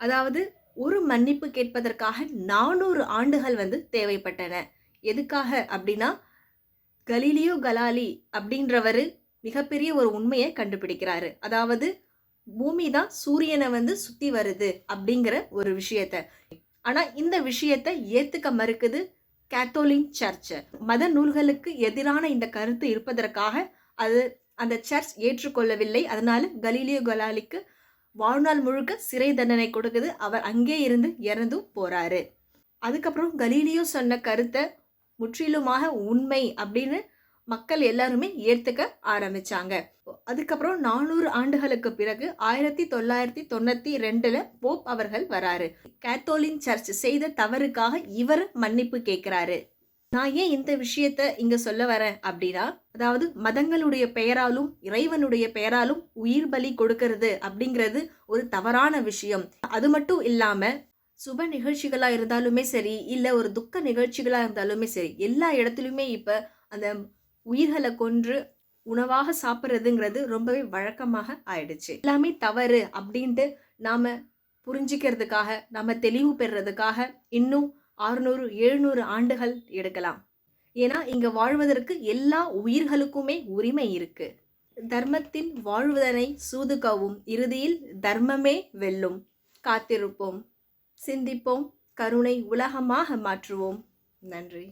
அதாவது ஒரு மன்னிப்பு கேட்பதற்காக 400 ஆண்டுகள் தேவைப்பட்டன. எதுக்காக அப்படின்னா, கலீலியோ கலாலி அப்படின்றவரு மிகப்பெரிய ஒரு உண்மைய கண்டுபிடிக்கிறாரு. அதாவது பூமி தான் சூரியன சுத்தி வருது அப்படிங்கிற ஒரு விஷயத்த. ஆனா இந்த விஷயத்த ஏத்துக்க மறுக்குது கேத்தோலிக் சர்ச். மத நூல்களுக்கு எதிரான இந்த கருத்து இருப்பதற்காக அது அந்த சர்ச் ஏற்றுக்கொள்ளவில்லை. அதனால கலீலியோ கலாலிக்கு வாழ்நாள் முழுக்க சிறை தண்டனை கொடுக்குது. அவர் அங்கே இருந்து இறந்தும் போறாரு. அதுக்கப்புறம் கலீலியோ சொன்ன கருத்தை முற்றிலுமாக உண்மை அப்படின்னு மக்கள் எல்லாருமே ஏத்துக்க ஆரம்பிச்சாங்க. அதுக்கப்புறம் 400 ஆண்டுகளுக்கு பிறகு 1992 போப் அவர்கள் வராரு. கேத்தோலிக் சர்ச் செய்த தவறுக்காக இவர் மன்னிப்பு கேட்கிறாரு. நான் ஏன் இந்த விஷயத்த இங்க சொல்ல வரேன் அப்படின்னா, அதாவது மதங்களுடைய பெயராலும் இறைவனுடைய பெயராலும் உயிர் பலி கொடுக்கிறது அப்படிங்கிறது ஒரு தவறான விஷயம். அது மட்டும் இல்லாம சுப நிகழ்ச்சிகளா இருந்தாலுமே சரி, இல்ல ஒரு துக்க நிகழ்ச்சிகளா இருந்தாலுமே சரி, எல்லா இடத்துலயுமே இப்ப அந்த உயிர்களை கொன்று உணவாக சாப்பிட்றதுங்கிறது ரொம்பவே வழக்கமாக ஆயிடுச்சு. எல்லாமே தவறு அப்படின்ட்டு நாம புரிஞ்சுக்கிறதுக்காக, நாம தெளிவு பெறுறதுக்காக இன்னும் 600 700 ஆண்டுகள் எடுக்கலாம். ஏன்னா இங்க வாழ்வதற்கு எல்லா உயிர்களுக்குமே உரிமை இருக்கு. தர்மத்தின் வாழ்வதனை சூதுகவும் இறுதியில் தர்மமே வெல்லும். காத்திருப்போம், சிந்திப்போம், கருணை உலகமாக மாற்றுவோம். நன்றி.